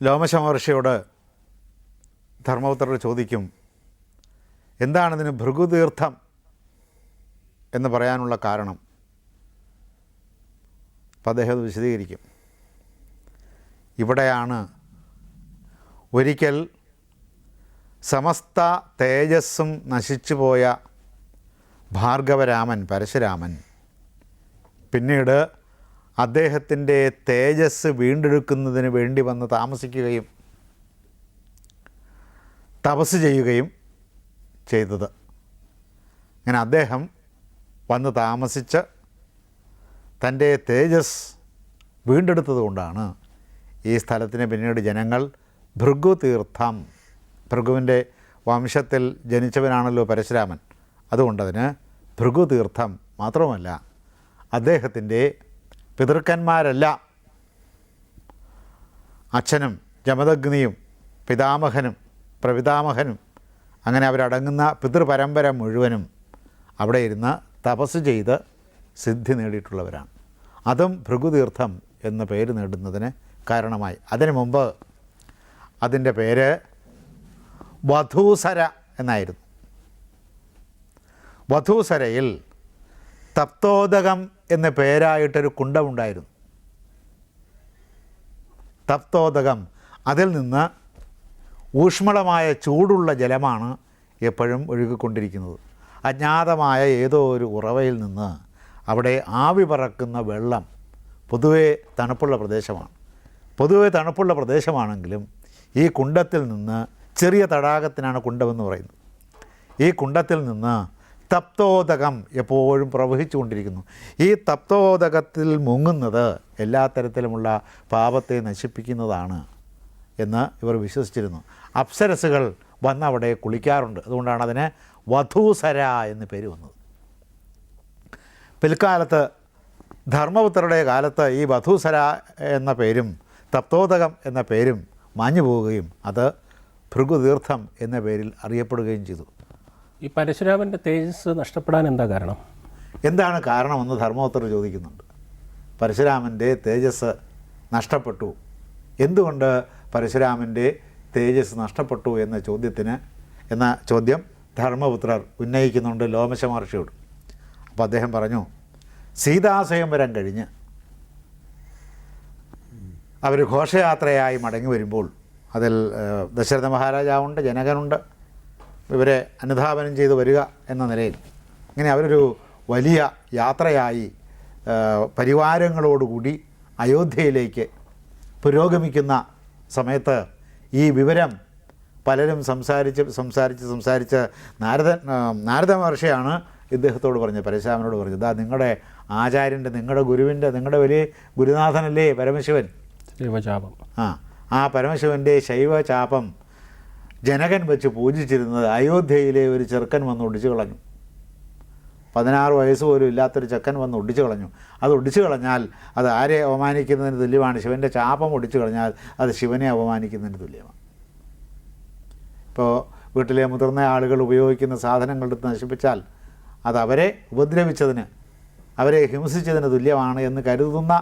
ലോമശ മഹർഷിയോട് ധർമ്മപുത്രർ ചോദിക്കും, എന്താണിതിന് ഭൃഗുതീർത്ഥം എന്ന് പറയാനുള്ള കാരണം? അപ്പം അദ്ദേഹം അത് വിശദീകരിക്കും. ഇവിടെയാണ് ഒരിക്കൽ സമസ്ത തേജസ്സും നശിച്ചുപോയ ഭാർഗവരാമൻ പരശുരാമൻ പിന്നീട് അദ്ദേഹത്തിൻ്റെ തേജസ് വീണ്ടെടുക്കുന്നതിന് വേണ്ടി വന്ന് താമസിക്കുകയും തപസ് ചെയ്യുകയും ചെയ്തത്. അങ്ങനെ അദ്ദേഹം വന്ന് താമസിച്ച് തൻ്റെ തേജസ് വീണ്ടെടുത്തതുകൊണ്ടാണ് ഈ സ്ഥലത്തിന് പിന്നീട് ജനങ്ങൾ ഭൃഗുതീർത്ഥം, ഭൃഗുവിൻ്റെ വംശത്തിൽ ജനിച്ചവനാണല്ലോ പരശുരാമൻ, അതുകൊണ്ടതിന് ഭൃഗുതീർത്ഥം. മാത്രമല്ല, അദ്ദേഹത്തിൻ്റെ പിതൃക്കന്മാരെല്ലാം അച്ഛനും ജമദഗ്നിയും പിതാമഹനും പ്രപിതാമഹനും അങ്ങനെ അവരടങ്ങുന്ന പിതൃപരമ്പര മുഴുവനും അവിടെ ഇരുന്ന് തപസ് ചെയ്ത് സിദ്ധി നേടിയിട്ടുള്ളവരാണ്. അതും ഭൃഗുതീർത്ഥം എന്ന പേര് നേടുന്നതിന് കാരണമായി. അതിനു മുമ്പ് അതിൻ്റെ പേര് വധൂസര എന്നായിരുന്നു. വധൂസരയിൽ തപ്തോദകം എന്ന പേരായിട്ടൊരു കുണ്ടമുണ്ടായിരുന്നു. തപ്തോദകം, അതിൽ നിന്ന് ഊഷ്മളമായ ചൂടുള്ള ജലമാണ് എപ്പോഴും ഒഴുകിക്കൊണ്ടിരിക്കുന്നത്. അജ്ഞാതമായ ഏതോ ഒരു ഉറവയിൽ നിന്ന് അവിടെ ആവി പറക്കുന്ന വെള്ളം. പൊതുവേ തണുപ്പുള്ള പ്രദേശമാണ്. പൊതുവേ തണുപ്പുള്ള പ്രദേശമാണെങ്കിലും ഈ കുണ്ടത്തിൽ നിന്ന്, ചെറിയ തടാകത്തിനാണ് കുണ്ടമെന്ന് പറയുന്നത്, ഈ കുണ്ടത്തിൽ നിന്ന് തപ്തോദകം എപ്പോഴും പ്രവഹിച്ചു കൊണ്ടിരിക്കുന്നു. ഈ തപ്തോദകത്തിൽ മുങ്ങുന്നത് എല്ലാ തരത്തിലുമുള്ള പാപത്തെ നശിപ്പിക്കുന്നതാണ് എന്ന് ഇവർ വിശ്വസിച്ചിരുന്നു. അപ്സരസുകൾ വന്നവിടെ കുളിക്കാറുണ്ട്. അതുകൊണ്ടാണ് അതിന് വധൂസര എന്ന് പേര് വന്നത്. പിൽക്കാലത്ത് ധർമ്മപുത്രരുടെ കാലത്ത് ഈ വധൂസര എന്ന പേരും തപ്തോദകം എന്ന പേരും മാഞ്ഞു പോവുകയും അത് ഭൃഗുതീർത്ഥം എന്ന പേരിൽ അറിയപ്പെടുകയും ചെയ്തു. ഈ പരശുരാമൻ്റെ തേജസ് നഷ്ടപ്പെടാൻ എന്താ കാരണം? എന്താണ് കാരണമെന്ന് ധർമ്മപുത്രർ ചോദിക്കുന്നുണ്ട്. പരശുരാമൻ്റെ തേജസ് നഷ്ടപ്പെട്ടു. എന്തുകൊണ്ട് പരശുരാമൻ്റെ തേജസ് നഷ്ടപ്പെട്ടു എന്ന ചോദ്യം ധർമ്മപുത്രർ ഉന്നയിക്കുന്നുണ്ട് ലോമശ മഹർഷിയോട്. അപ്പോൾ അദ്ദേഹം പറഞ്ഞു, സീതാസ്വയംവരം കഴിഞ്ഞ് അവർ ഘോഷയാത്രയായി മടങ്ങി വരുമ്പോൾ അതിൽ ദശരഥ മഹാരാജാവുണ്ട്, ജനകനുണ്ട്, ഇവരെ അനുധാവനം ചെയ്ത് വരിക എന്ന നിലയിൽ ഇങ്ങനെ അവരൊരു വലിയ യാത്രയായി പരിവാരങ്ങളോടുകൂടി അയോധ്യയിലേക്ക് പുരോഗമിക്കുന്ന സമയത്ത് ഈ വിവരം പലരും സംസാരിച്ച് നാരദ മഹർഷിയാണ് ഇദ്ദേഹത്തോട് പറഞ്ഞത്, പരശുരാമനോട് പറഞ്ഞത്, ഇതാ നിങ്ങളുടെ ആചാര്യൻ്റെ, നിങ്ങളുടെ ഗുരുവിൻ്റെ, നിങ്ങളുടെ വലിയ ഗുരുനാഥനല്ലേ പരമശിവൻ, ശൈവചാപം. ആ പരമശിവൻ്റെ ശൈവചാപം ജനകൻ വെച്ച് പൂജിച്ചിരുന്നത് അയോധ്യയിലെ ഒരു ചെറുക്കൻ വന്ന് ഒടിച്ചു കളഞ്ഞു. 16 വയസ്സ് പോലും ഇല്ലാത്തൊരു ചെക്കൻ വന്ന് ഒടിച്ചു കളഞ്ഞു. അത് ഒടിച്ചു കളഞ്ഞാൽ അത് ആരെ അവമാനിക്കുന്നതിന് തുല്യമാണ്? ശിവൻ്റെ ചാപം ഒടിച്ചു കളഞ്ഞാൽ അത് ശിവനെ അവമാനിക്കുന്നതിന് തുല്യമാണ്. ഇപ്പോൾ വീട്ടിലെ മുതിർന്ന ആളുകൾ ഉപയോഗിക്കുന്ന സാധനങ്ങൾ എടുത്ത് നശിപ്പിച്ചാൽ അത് അവരെ ഉപദ്രവിച്ചതിന്, അവരെ ഹിംസിച്ചതിന് തുല്യമാണ് എന്ന് കരുതുന്ന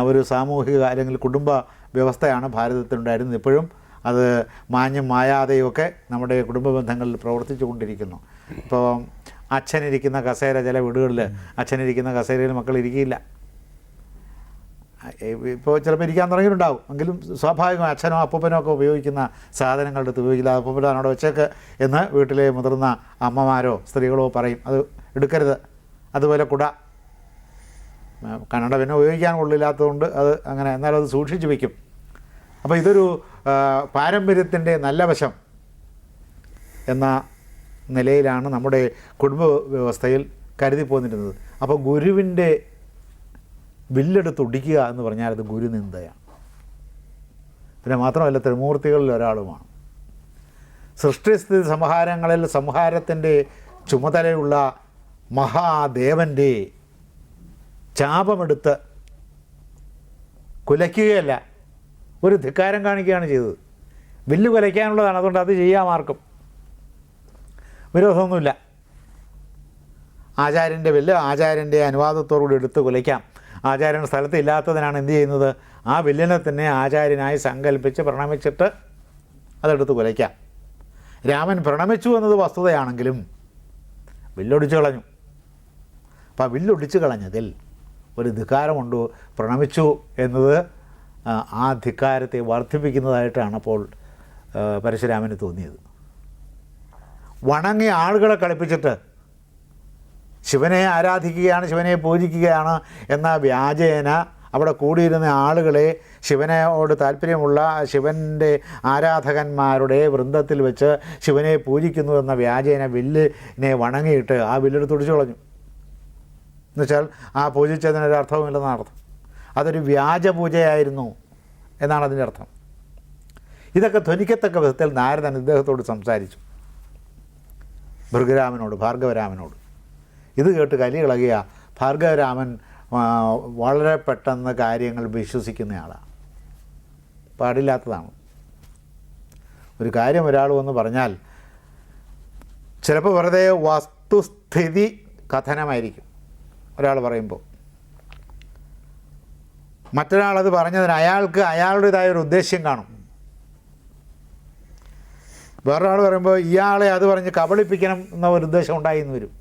ഒരു സാമൂഹിക അല്ലെങ്കിൽ കുടുംബ വ്യവസ്ഥയാണ് ഭാരതത്തിലുണ്ടായിരുന്നത്. ഇപ്പോഴും അത് മാഞ്ഞും മായാതെയുമൊക്കെ നമ്മുടെ കുടുംബ ബന്ധങ്ങളിൽ പ്രവർത്തിച്ചു കൊണ്ടിരിക്കുന്നു. ഇപ്പോൾ അച്ഛനിരിക്കുന്ന കസേര, ചില വീടുകളിൽ അച്ഛനിരിക്കുന്ന കസേരയിൽ മക്കൾ ഇരിക്കില്ല. ഇപ്പോൾ ചിലപ്പോൾ ഇരിക്കാൻ തുടങ്ങിയിട്ടുണ്ടാവും, എങ്കിലും സ്വാഭാവികമായി അച്ഛനോ അപ്പൂപ്പനോ ഒക്കെ ഉപയോഗിക്കുന്ന സാധനങ്ങൾ എടുത്ത് ഉപയോഗിക്കില്ല. അപ്പൂപ്പനോ അവിടെ വെച്ചേക്ക് എന്ന് വീട്ടിലെ മുതിർന്ന അമ്മമാരോ സ്ത്രീകളോ പറയും, അത് എടുക്കരുത്. അതുപോലെ കുട, കന്നഡ പിന്നെ ഉപയോഗിക്കാൻ കൊള്ളില്ലാത്തതുകൊണ്ട് അത് അങ്ങനെ, എന്നാലും അത് സൂക്ഷിച്ച് വയ്ക്കും. അപ്പോൾ ഇതൊരു പാരമ്പര്യത്തിൻ്റെ നല്ല വശം എന്ന നിലയിലാണ് നമ്മുടെ കുടുംബ വ്യവസ്ഥയിൽ കരുതി പോന്നിരുന്നത്. അപ്പോൾ ഗുരുവിൻ്റെ വില്ലെടുത്ത് ഒടിക്കുക എന്ന് പറഞ്ഞാൽ അത് ഗുരുനിന്ദയാണ്. പിന്നെ മാത്രമല്ല ത്രിമൂർത്തികളിൽ ഒരാളുമാണ്. സൃഷ്ടിസ്ഥിതി സംഹാരങ്ങളിൽ സംഹാരത്തിൻ്റെ ചുമതലയുള്ള മഹാദേവൻ്റെ ചാപമെടുത്ത് കുലയ്ക്കുകയല്ല, ഒരു ധിക്കാരം കാണിക്കുകയാണ് ചെയ്തത്. വില്ല് കുലയ്ക്കാനുള്ളതാണ്, അതുകൊണ്ട് അത് ചെയ്യാം, ആർക്കും വിരോധമൊന്നുമില്ല. ആചാര്യൻ്റെ വില്ല് ആചാര്യൻ്റെ അനുവാദത്തോടുകൂടി എടുത്ത് കുലയ്ക്കാം. ആചാര്യൻ സ്ഥലത്ത് ഇല്ലാത്തതിനാണ് എന്ത് ചെയ്യുന്നത്, ആ വില്ലിനെ തന്നെ ആചാര്യനായി സങ്കല്പിച്ച് പ്രണമിച്ചിട്ട് അതെടുത്ത് കുലയ്ക്കാം. രാമൻ പ്രണമിച്ചു എന്നത് വസ്തുതയാണെങ്കിലും വില്ലൊടിച്ചു കളഞ്ഞു. അപ്പം ആ വില്ലൊടിച്ചു കളഞ്ഞതിൽ ഒരു ധിക്കാരമുണ്ട്. പ്രണമിച്ചു എന്നത് ആ ധിക്കാരത്തെ വർദ്ധിപ്പിക്കുന്നതായിട്ടാണ് അപ്പോൾ പരശുരാമന് തോന്നിയത്. വണങ്ങിയ ആളുകളെ കളിപ്പിച്ചിട്ട് ശിവനെ ആരാധിക്കുകയാണ്, ശിവനെ പൂജിക്കുകയാണ് എന്ന വ്യാജേന അവിടെ കൂടിയിരുന്ന ആളുകളെ ശിവനോട് താല്പര്യമുള്ള ശിവൻ്റെ ആരാധകന്മാരുടെ വൃന്ദത്തിൽ വെച്ച് ശിവനെ പൂജിക്കുന്നു എന്ന വ്യാജേന വില്ലിനെ വണങ്ങിയിട്ട് ആ വില്ലെടുത്ത് ഒടിച്ചു കളഞ്ഞു. എന്നുവെച്ചാൽ ആ പൂജിച്ചതിനൊരർത്ഥവുമില്ലെന്നാണ് അർത്ഥം. അതൊരു വ്യാജപൂജയായിരുന്നു എന്നാണ് അതിൻ്റെ അർത്ഥം. ഇതൊക്കെ ധ്വനിക്കത്തക്ക വിധത്തിൽ നാരദൻ ഇദ്ദേഹത്തോട് സംസാരിച്ചു, ഭൃഗുരാമനോട്, ഭാർഗവരാമനോട്. ഇത് കേട്ട് കലി ഇളകിയ ഭാർഗവരാമൻ വളരെ പെട്ടെന്ന് കാര്യങ്ങൾ വിശ്വസിക്കുന്നയാളാണ്. പാടില്ലാത്തതാണ്. ഒരു കാര്യം ഒരാൾ വന്ന് പറഞ്ഞാൽ ചിലപ്പോൾ വെറുതെ വസ്തുസ്ഥിതി കഥനമായിരിക്കും ഒരാൾ പറയുമ്പോൾ. മറ്റൊരാളത് പറഞ്ഞതിന് അയാൾക്ക് അയാളുടേതായ ഒരു ഉദ്ദേശ്യം കാണും. വേറൊരാൾ പറയുമ്പോൾ ഇയാളെ അത് പറഞ്ഞ് കബളിപ്പിക്കണം എന്ന ഒരു ഉദ്ദേശം ഉണ്ടായി എന്ന് വരും.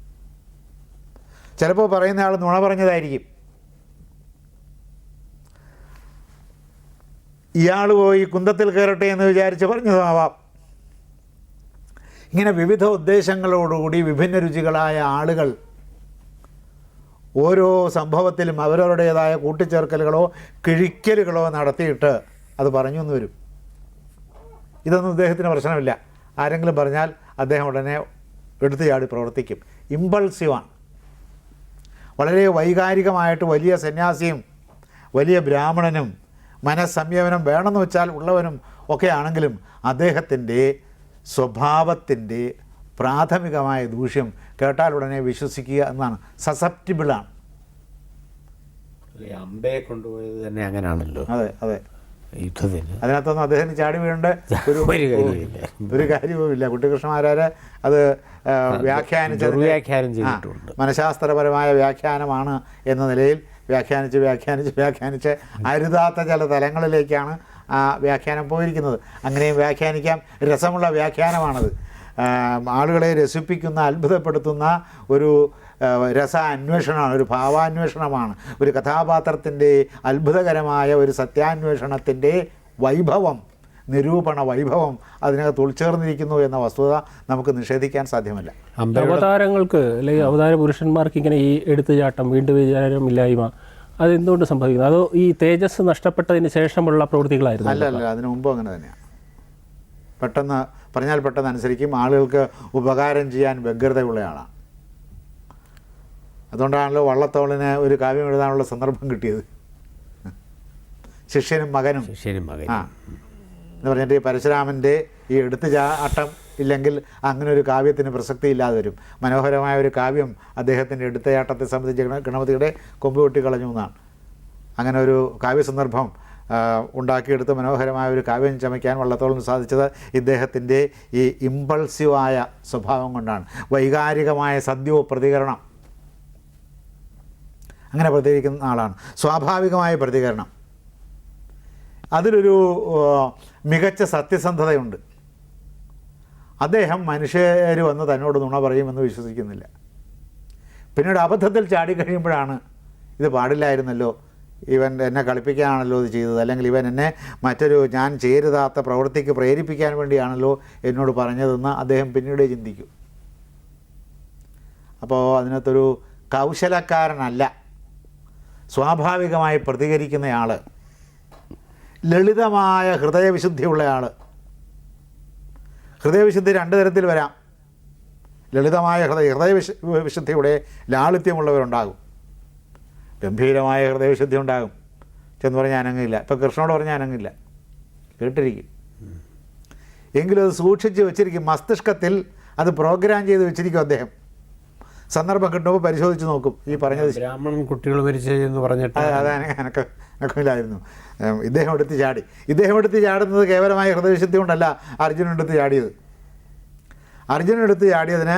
ചിലപ്പോൾ പറയുന്ന ആൾ നുണ പറഞ്ഞതായിരിക്കും. ഇയാൾ പോയി കുന്തത്തിൽ കയറട്ടെ എന്ന് വിചാരിച്ച് പറഞ്ഞതാവാം. ഇങ്ങനെ വിവിധ ഉദ്ദേശങ്ങളോടുകൂടി വിഭിന്ന രുചികളായ ആളുകൾ ഓരോ സംഭവത്തിലും അവരവരുടേതായ കൂട്ടിച്ചേർക്കലുകളോ കിഴിക്കലുകളോ നടത്തിയിട്ട് അത് പറഞ്ഞു എന്ന് വരും. ഇതൊന്നും ഇദ്ദേഹത്തിന് പ്രശ്നമില്ല. ആരെങ്കിലും പറഞ്ഞാൽ അദ്ദേഹം ഉടനെ എടുത്തു ചാടി പ്രവർത്തിക്കും. ഇമ്പൾസീവാണ്. വളരെ വൈകാരികമായിട്ട് വലിയ സന്യാസിയും വലിയ ബ്രാഹ്മണനും മനസ്സംയമനം വേണമെന്ന് വെച്ചാൽ ഉള്ളവനും ഒക്കെ ആണെങ്കിലും അദ്ദേഹത്തിൻ്റെ സ്വഭാവത്തിൻ്റെ പ്രാഥമികമായ ദൂഷ്യം കേട്ടാൽ ഉടനെ വിശ്വസിക്കുക എന്നാണ്. സസെപ്റ്റിബിളാണ്. അമ്പയെ കൊണ്ടുപോയത് തന്നെ അങ്ങനെയാണല്ലോ. അതെ അതെ. യുദ്ധത്തിന് അതിനകത്തൊന്നും അദ്ദേഹത്തിന് ചാടി വീഴേണ്ട ഒരു കാര്യവുമില്ല. കുട്ടികൃഷ്ണമാരാര് അത് വ്യാഖ്യാനം ചെയ്തിട്ടുണ്ട്. മനഃശാസ്ത്രപരമായ വ്യാഖ്യാനമാണ് എന്ന നിലയിൽ വ്യാഖ്യാനിച്ച് അരുതാത്ത ചില തലങ്ങളിലേക്കാണ് ആ വ്യാഖ്യാനം പോയിരിക്കുന്നത്. അങ്ങനെയും വ്യാഖ്യാനിക്കാം. രസമുള്ള വ്യാഖ്യാനമാണത്. ആളുകളെ രസിപ്പിക്കുന്ന, അത്ഭുതപ്പെടുത്തുന്ന ഒരു രസാന്വേഷണമാണ്, ഒരു ഭാവാന്വേഷണമാണ്. ഒരു കഥാപാത്രത്തിൻ്റെ അത്ഭുതകരമായ ഒരു സത്യാന്വേഷണത്തിൻ്റെ വൈഭവം, നിരൂപണ വൈഭവം അതിനകത്ത് ഉൾച്ചേർന്നിരിക്കുന്നു എന്ന വസ്തുത നമുക്ക് നിഷേധിക്കാൻ സാധ്യമല്ല. അവതാരങ്ങൾക്ക് അല്ലെങ്കിൽ അവതാര പുരുഷന്മാർക്ക് ഇങ്ങനെ ഈ എടുത്തുചാട്ടം, വീണ്ടും വിചാരമില്ലായ്മ അതെന്തുകൊണ്ട് സംഭവിക്കുന്നു? അതോ ഈ തേജസ് നഷ്ടപ്പെട്ടതിന് ശേഷമുള്ള പ്രവൃത്തികളായിരുന്നു? അല്ല, അതിനു മുമ്പ് അങ്ങനെ തന്നെയാണ്. പെട്ടെന്ന് അനുസരിക്കും. ആളുകൾക്ക് ഉപകാരം ചെയ്യാൻ വ്യഗ്രതയുള്ള ആളാണ്. അതുകൊണ്ടാണല്ലോ വള്ളത്തോളിന് ഒരു കാവ്യം എഴുതാനുള്ള സന്ദർഭം കിട്ടിയത്. ശിഷ്യനും മകനും എന്ന് പറഞ്ഞിട്ട് ഈ പരശുരാമൻ്റെ ഈ എടുത്തുചാട്ടം ഇല്ലെങ്കിൽ അങ്ങനെ ഒരു കാവ്യത്തിന് പ്രസക്തി ഇല്ലാതെ വരും. മനോഹരമായ ഒരു കാവ്യം അദ്ദേഹത്തിൻ്റെ എടുത്തുചാട്ടത്തെ സംബന്ധിച്ച് ഗണപതിയുടെ കൊമ്പ് വെട്ടി കളഞ്ഞു എന്നാണ്. അങ്ങനെ ഒരു കാവ്യസന്ദർഭം ഉണ്ടാക്കിയെടുത്ത് മനോഹരമായ ഒരു കാവ്യം ചമയ്ക്കാൻ വള്ളത്തോളിന് സാധിച്ചത് ഇദ്ദേഹത്തിൻ്റെ ഈ ഇമ്പൾസീവായ സ്വഭാവം കൊണ്ടാണ്. വൈകാരികമായ സദ്യോ പ്രതികരണം, അങ്ങനെ പ്രതികരിക്കുന്ന ആളാണ്. സ്വാഭാവികമായ പ്രതികരണം, അതിലൊരു മികച്ച സത്യസന്ധതയുണ്ട്. അദ്ദേഹം മനുഷ്യർ വന്ന് തന്നോട് നുണ പറയുമെന്ന് വിശ്വസിക്കുന്നില്ല. പിന്നീട് അബദ്ധത്തിൽ ചാടിക്കഴിയുമ്പോഴാണ് ഇത് പാടില്ലായിരുന്നല്ലോ, ഇവൻ എന്നെ കളിപ്പിക്കാനാണല്ലോ ഇത് ചെയ്തത്, അല്ലെങ്കിൽ ഇവൻ എന്നെ മറ്റൊരു ഞാൻ ചേരുതാത്ത പ്രവൃത്തിക്ക് പ്രേരിപ്പിക്കാൻ വേണ്ടിയാണല്ലോ എന്നോട് പറഞ്ഞതെന്ന് അദ്ദേഹം പിന്നീട് ചിന്തിക്കും. അപ്പോൾ അതിനകത്തൊരു കൗശലക്കാരനല്ല, സ്വാഭാവികമായി പ്രതികരിക്കുന്നയാൾ, ലളിതമായ ഹൃദയവിശുദ്ധിയുള്ളയാൾ. ഹൃദയവിശുദ്ധി രണ്ട് തരത്തിൽ വരാം. ലളിതമായ ഹൃദയവിശുദ്ധിയുടെ ലാളിത്യമുള്ളവരുണ്ടാകും, ഗംഭീരമായ ഹൃദയവിശുദ്ധി ഉണ്ടാകും. ചെന്ന് പറഞ്ഞാൽ അനങ്ങില്ല. ഇപ്പോൾ കൃഷ്ണനോട് പറഞ്ഞാൽ അനങ്ങില്ല, കേട്ടിരിക്കും. എങ്കിലും അത് സൂക്ഷിച്ച് വെച്ചിരിക്കും, മസ്തിഷ്കത്തിൽ അത് പ്രോഗ്രാം ചെയ്ത് വെച്ചിരിക്കും അദ്ദേഹം. സന്ദർഭം കിട്ടുമ്പോൾ പരിശോധിച്ച് നോക്കും. ഈ പറഞ്ഞത് ബ്രാഹ്മണൻ കുട്ടികൾ പരിചയെന്ന് പറഞ്ഞിട്ട് അത് അനക്കമില്ലായിരുന്നു. ഇദ്ദേഹം എടുത്ത് ചാടുന്നത് കേവലമായ ഹൃദയവിശുദ്ധി കൊണ്ടല്ല അർജുനൻ എടുത്ത് ചാടിയത്. അർജുനൻ എടുത്ത് ചാടിയതിന്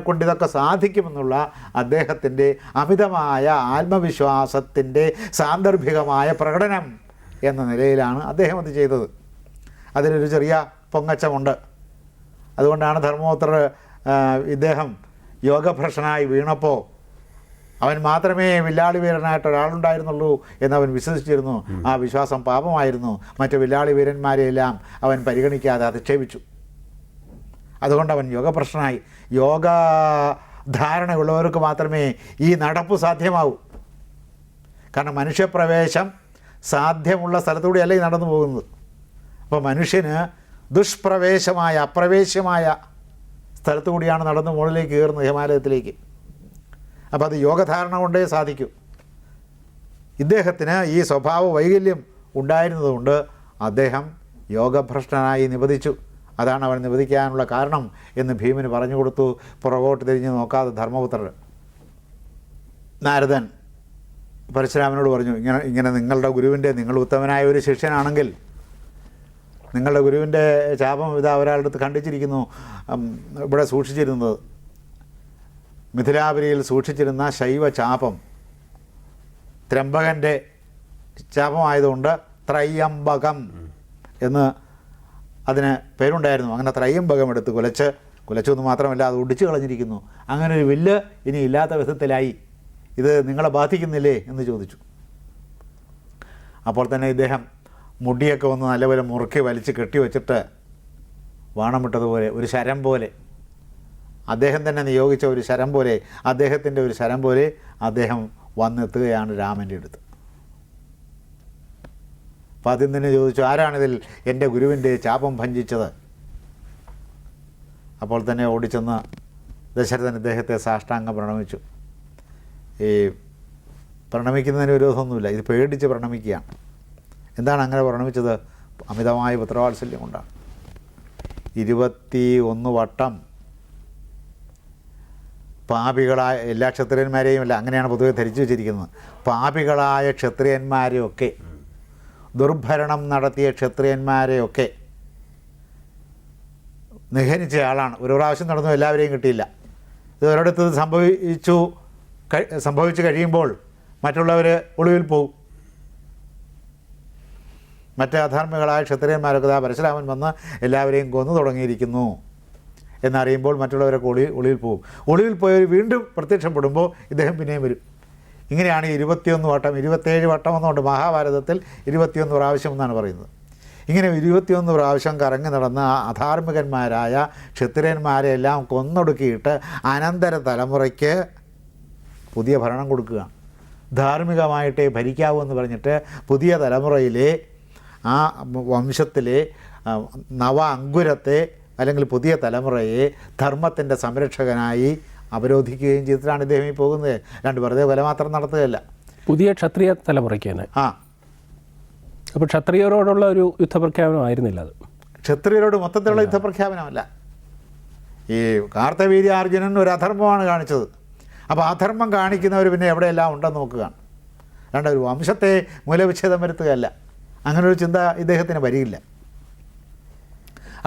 കൊണ്ട് ഇതൊക്കെ സാധിക്കുമെന്നുള്ള അദ്ദേഹത്തിൻ്റെ അമിതമായ ആത്മവിശ്വാസത്തിൻ്റെ സാന്ദർഭികമായ പ്രകടനം എന്ന നിലയിലാണ് അദ്ദേഹം അത് ചെയ്തത്. അതിലൊരു ചെറിയ പൊങ്ങച്ചമുണ്ട്. അതുകൊണ്ടാണ് ധർമ്മപുത്രർ ഇദ്ദേഹം യോഗഭ്രഷ്ടനായി വീണപ്പോൾ അവൻ മാത്രമേ വില്ലാളി വീരനായിട്ട് ഒരാളുണ്ടായിരുന്നുള്ളൂ എന്നവൻ വിശ്വസിച്ചിരുന്നു. ആ വിശ്വാസം പാപമായിരുന്നു. മറ്റ് വില്ലാളി വീരന്മാരെയെല്ലാം അവൻ പരിഗണിക്കാതെ അധിക്ഷേപിച്ചു. അതുകൊണ്ട് അവൻ യോഗഭ്രഷ്ടനായി. യോഗധാരണയുള്ളവർക്ക് മാത്രമേ ഈ നടപ്പ് സാധ്യമാവൂ. കാരണം മനുഷ്യപ്രവേശം സാധ്യമുള്ള സ്ഥലത്തൂടെയല്ല ഈ നടന്നു പോകുന്നത്. അപ്പോൾ മനുഷ്യന് ദുഷ്പ്രവേശമായ അപ്രവേശ്യമായ സ്ഥലത്തു കൂടിയാണ് നടന്ന് മുകളിലേക്ക് കയറുന്നത്, ഹിമാലയത്തിലേക്ക്. അപ്പോൾ അത് യോഗധാരണ കൊണ്ടേ സാധിക്കൂ. ഇദ്ദേഹത്തിന് ഈ സ്വഭാവ വൈകല്യം ഉണ്ടായിരുന്നതുകൊണ്ട് അദ്ദേഹം യോഗഭ്രഷ്ടനായി നിബദിച്ചു. അതാണ് അവൻ നിബദിക്കാനുള്ള കാരണം എന്ന് ഭീമന് പറഞ്ഞു കൊടുത്തു. പുറകോട്ട് തിരിഞ്ഞ് നോക്കാതെ ധർമ്മപുത്രർ. നാരദൻ പരശുരാമനോട് പറഞ്ഞു, ഇങ്ങനെ നിങ്ങളുടെ ഗുരുവിൻ്റെ, നിങ്ങൾ ഉത്തമനായ ഒരു ശിഷ്യനാണെങ്കിൽ നിങ്ങളുടെ ഗുരുവിൻ്റെ ശാപം ഇതാ ഒരാളുടെ അടുത്ത് ഖണ്ഡിച്ചിരിക്കുന്നു. ഇവിടെ സൂക്ഷിച്ചിരുന്നത്, മിഥിലാപുരിയിൽ സൂക്ഷിച്ചിരുന്ന ശൈവ ചാപം ത്രംബകൻ്റെ ശാപമായതുകൊണ്ട് ത്രയംബകം എന്ന് അതിന് പേരുണ്ടായിരുന്നു. അങ്ങനെ ത്രയംബകം എടുത്ത് കുലച്ചൊന്നും മാത്രമല്ല, അത് ഒടിച്ചു കളഞ്ഞിരിക്കുന്നു. അങ്ങനെ ഒരു വില്ല് ഇനി ഇല്ലാത്ത വിധത്തിലായി. ഇത് നിങ്ങളെ ബാധിക്കുന്നില്ലേ എന്ന് ചോദിച്ചു. അപ്പോൾ തന്നെ ഇദ്ദേഹം മുടിയൊക്കെ ഒന്ന് നല്ലപോലെ മുറുക്കി വലിച്ച് കെട്ടിവെച്ചിട്ട് വാണമിട്ടതുപോലെ ഒരു ശരം പോലെ, അദ്ദേഹം തന്നെ നിയോഗിച്ച ഒരു ശരം പോലെ, അദ്ദേഹത്തിൻ്റെ ഒരു ശരം പോലെ അദ്ദേഹം വന്നെത്തുകയാണ് രാമൻ്റെ അടുത്ത്. അപ്പോൾ ആദ്യം തന്നെ ചോദിച്ചു, ആരാണിതിൽ എൻ്റെ ഗുരുവിൻ്റെ ചാപം ഭഞ്ജിച്ചത്? അപ്പോൾ തന്നെ ഓടിച്ചെന്ന് ദശരഥൻ ഇദ്ദേഹത്തെ സാഷ്ടാംഗം പ്രണമിച്ചു. ഈ പ്രണമിക്കുന്നതിന് വിരോധമൊന്നുമില്ല, ഇത് പേടിച്ച് പ്രണമിക്കുകയാണ്. എന്താണ് അങ്ങനെ പ്രണമിച്ചത്? അമിതമായ പുത്രവാത്സല്യം കൊണ്ടാണ്. 21 വട്ടം പാപികളായ എല്ലാ ക്ഷത്രിയന്മാരെയും അല്ല, അങ്ങനെയാണ് പൊതുവെ ധരിച്ചു വച്ചിരിക്കുന്നത്. പാപികളായ ക്ഷത്രിയന്മാരെയൊക്കെ, ദുർഭരണം നടത്തിയ ക്ഷത്രിയന്മാരെയൊക്കെ നിഹനിച്ച ആളാണ്. ഒരു പ്രാവശ്യം നടന്നു, എല്ലാവരെയും കിട്ടിയില്ല. ഇത് ഒരിടത്ത് സംഭവിച്ചു കഴിയുമ്പോൾ മറ്റുള്ളവർ ഒളിവിൽ പോകും. മറ്റ് അധാർമികളായ ക്ഷത്രിയന്മാരൊക്കെ പരശുരാമൻ വന്ന് എല്ലാവരെയും കൊന്നു തുടങ്ങിയിരിക്കുന്നു എന്നറിയുമ്പോൾ മറ്റുള്ളവരൊക്കെ ഒളിവിൽ പോകും. ഒളിവിൽ പോയവർ വീണ്ടും പ്രത്യക്ഷപ്പെടുമ്പോൾ ഇദ്ദേഹം പിന്നെയും വരും. ഇങ്ങനെയാണ് 21 വട്ടം, 27 വട്ടം എന്നുകൊണ്ട് മഹാഭാരതത്തിൽ 21 പ്രാവശ്യം എന്നാണ് പറയുന്നത്. ഇങ്ങനെ 21 പ്രാവശ്യം കറങ്ങി നടന്ന അധാർമികന്മാരായ ക്ഷത്രിയന്മാരെയെല്ലാം കൊന്നൊടുക്കിയിട്ട് അനന്തര തലമുറയ്ക്ക് പുതിയ ഭരണം കൊടുക്കുകയാണ്. ധാർമ്മികമായിട്ടേ ഭരിക്കാവൂ എന്ന് പറഞ്ഞിട്ട് പുതിയ തലമുറയിലെ ആ വംശത്തിലെ നവ അങ്കുരത്തെ അല്ലെങ്കിൽ പുതിയ തലമുറയെ ധർമ്മത്തിൻ്റെ സംരക്ഷകനായി അവരോധിക്കുകയും ചെയ്തിട്ടാണ് ഇദ്ദേഹം ഈ പോകുന്നത്. രണ്ട് വെറുതെ കൊല മാത്രം നടത്തുകയല്ല, പുതിയ ക്ഷത്രിയ തലമുറയ്ക്ക് തന്നെ. അപ്പോൾ ക്ഷത്രിയരോടുള്ള ഒരു യുദ്ധപ്രഖ്യാപനമായിരുന്നില്ല അത്. ക്ഷത്രിയരോട് മൊത്തത്തിലുള്ള യുദ്ധപ്രഖ്യാപനമല്ല. ഈ കാർത്തവീര്യാർജുനൻ ഒരു അധർമ്മമാണ് കാണിച്ചത്. അപ്പോൾ അധർമ്മം കാണിക്കുന്നവർ പിന്നെ എവിടെയെല്ലാം ഉണ്ടെന്ന് നോക്കുകയാണ്. ഒരു വംശത്തെ മൂലവിച്ഛേദം വരുത്തുകയല്ല. അങ്ങനൊരു ചിന്ത ഇദ്ദേഹത്തിന് വരികയില്ല.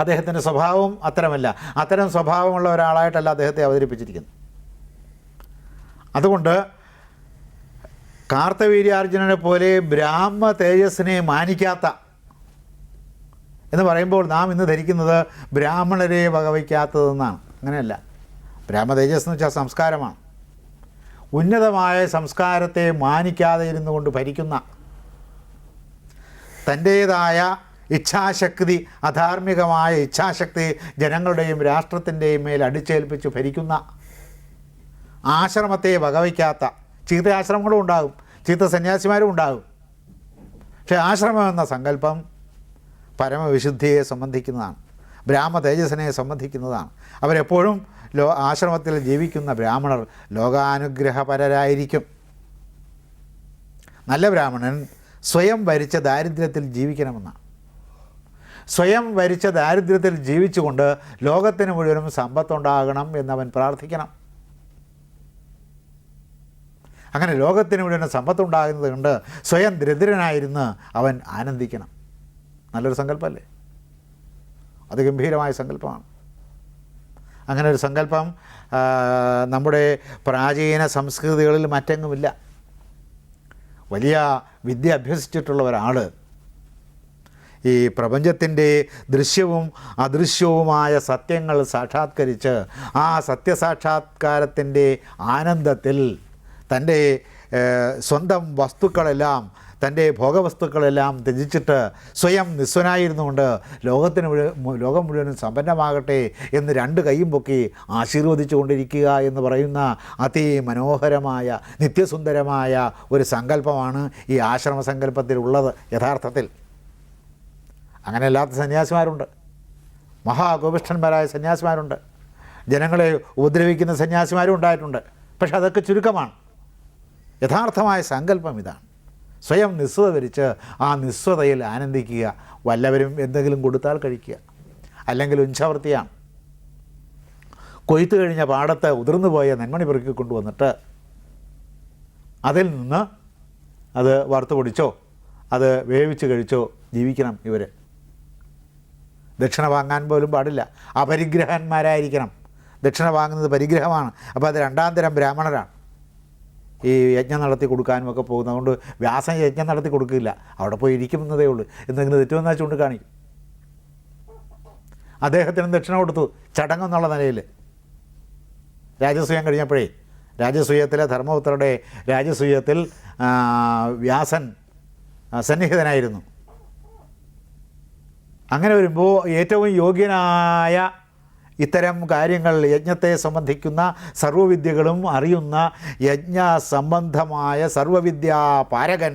അദ്ദേഹത്തിൻ്റെ സ്വഭാവം അത്തരമല്ല. അത്തരം സ്വഭാവമുള്ള ഒരാളായിട്ടല്ല അദ്ദേഹത്തെ അവതരിപ്പിച്ചിരിക്കുന്നത്. അതുകൊണ്ട് കാർത്തവീര്യാർജുനനെ പോലെ ബ്രാഹ്മ തേജസ്സിനെ മാനിക്കാത്ത എന്ന് പറയുമ്പോൾ നാം ഇന്ന് ധരിക്കുന്നത് ബ്രാഹ്മണരെ വകവയ്ക്കാത്തതെന്നാണ്. അങ്ങനെയല്ല. ബ്രാഹ്മ തേജസ് എന്ന് വെച്ചാൽ സംസ്കാരമാണ്. ഉന്നതമായ സംസ്കാരത്തെ മാനിക്കാതെ ഇരുന്നു കൊണ്ട് ഭരിക്കുന്ന, തൻ്റേതായ ഇച്ഛാശക്തി, അധാർമികമായ ഇച്ഛാശക്തി ജനങ്ങളുടെയും രാഷ്ട്രത്തിൻ്റെയും മേൽ അടിച്ചേൽപ്പിച്ച് ഭരിക്കുന്ന, ആശ്രമത്തെ വകവയ്ക്കാത്ത, ചീത്ത ആശ്രമങ്ങളും ഉണ്ടാകും, ചീത്ത സന്യാസിമാരും ഉണ്ടാകും. പക്ഷേ ആശ്രമം എന്ന സങ്കല്പം പരമവിശുദ്ധിയെ സംബന്ധിക്കുന്നതാണ്, ബ്രാഹ്മ തേജസ്സിനെ സംബന്ധിക്കുന്നതാണ്. അവരെപ്പോഴും ആശ്രമത്തിൽ ജീവിക്കുന്ന ബ്രാഹ്മണർ ലോകാനുഗ്രഹപരരായിരിക്കും. നല്ല ബ്രാഹ്മണൻ സ്വയം വരിച്ച ദാരിദ്ര്യത്തിൽ ജീവിക്കണമെന്നാണ്. സ്വയം വരിച്ച ദാരിദ്ര്യത്തിൽ ജീവിച്ചുകൊണ്ട് ലോകത്തിന് മുഴുവനും സമ്പത്തുണ്ടാകണം എന്നവൻ പ്രാർത്ഥിക്കണം. അങ്ങനെ ലോകത്തിന് മുഴുവനും സമ്പത്തുണ്ടാകുന്നത് കൊണ്ട് സ്വയം ദരിദ്രനായിരുന്ന് അവൻ ആനന്ദിക്കണം. നല്ലൊരു സങ്കല്പമല്ലേ? അത് ഗംഭീരമായ സങ്കല്പമാണ്. അങ്ങനെ ഒരു സങ്കല്പം നമ്മുടെ പ്രാചീന സംസ്കൃതികളിൽ മറ്റെങ്ങുമില്ല. വലിയ വിദ്യ അഭ്യസിച്ചിട്ടുള്ള ഒരാൾ ഈ പ്രപഞ്ചത്തിൻ്റെ ദൃശ്യവും അദൃശ്യവുമായ സത്യങ്ങൾ സാക്ഷാത്കരിച്ച് ആ സത്യസാക്ഷാത്കാരത്തിൻ്റെ ആനന്ദത്തിൽ തൻ്റെ സ്വന്തം വസ്തുക്കളെല്ലാം, തൻ്റെ ഭോഗവസ്തുക്കളെല്ലാം ത്യജിച്ചിട്ട് സ്വയം നിസ്വനായിരുന്നുകൊണ്ട് ലോകം മുഴുവനും സമ്പന്നമാകട്ടെ എന്ന് രണ്ട് കൈയും പൊക്കി ആശീർവദിച്ചു കൊണ്ടിരിക്കുക എന്ന് പറയുന്ന അതിമനോഹരമായ നിത്യസുന്ദരമായ ഒരു സങ്കല്പമാണ് ഈ ആശ്രമ സങ്കല്പത്തിലുള്ളത്. യഥാർത്ഥത്തിൽ അങ്ങനെയല്ലാത്ത സന്യാസിമാരുണ്ട്, മഹാഗോപിഷ്ഠന്മാരായ സന്യാസിമാരുണ്ട്, ജനങ്ങളെ ഉപദ്രവിക്കുന്ന സന്യാസിമാരും ഉണ്ടായിട്ടുണ്ട്. പക്ഷെ അതൊക്കെ ചുരുക്കമാണ്. യഥാർത്ഥമായ സങ്കല്പം ഇതാണ്. സ്വയം നിസ്വത വരിച്ച് ആ നിസ്വതയിൽ ആനന്ദിക്കുക. വല്ലവരും എന്തെങ്കിലും കൊടുത്താൽ കഴിക്കുക, അല്ലെങ്കിൽ ഉഞ്ചവൃത്തിയാണ്. കൊയ്ത്ത് കഴിഞ്ഞ പാടത്ത് ഉതിർന്നു പോയ നെന്മണി പെറുക്കി കൊണ്ടുവന്നിട്ട് അതിൽ നിന്ന് അത് വറുത്ത് പൊടിച്ചോ അത് വേവിച്ച് കഴിച്ചോ ജീവിക്കണം ഇവർ. ദക്ഷിണ വാങ്ങാൻ പോലും പാടില്ല. അപരിഗ്രഹന്മാരായിരിക്കണം. ദക്ഷിണ വാങ്ങുന്നത് പരിഗ്രഹമാണ്. അപ്പോൾ അത് രണ്ടാം തരം ബ്രാഹ്മണരാണ്. ഈ യജ്ഞം നടത്തി കൊടുക്കാനും ഒക്കെ പോകുന്നതുകൊണ്ട് വ്യാസൻ യജ്ഞം നടത്തി കൊടുക്കില്ല, അവിടെ പോയി ഇരിക്കുന്നതേ ഉള്ളൂ. എന്തെങ്കിലും തെറ്റുവന്നാൽ ചൂണ്ടിക്കാണിക്കും. അദ്ദേഹത്തിന് ദക്ഷിണ കൊടുത്തു ചടങ്ങെന്നുള്ള നിലയിൽ. രാജസൂയം കഴിഞ്ഞപ്പോഴേ, രാജസൂയത്തിലെ ധർമ്മപുത്രരുടെ രാജസൂയത്തിൽ വ്യാസൻ സന്നിഹിതനായിരുന്നു. അങ്ങനെ വരുമ്പോൾ ഏറ്റവും യോഗ്യനായ ഇത്തരം കാര്യങ്ങൾ, യജ്ഞത്തെ സംബന്ധിക്കുന്ന സർവ്വവിദ്യകളും അറിയുന്ന യജ്ഞ സംബന്ധമായ സർവ്വവിദ്യാ പാരകൻ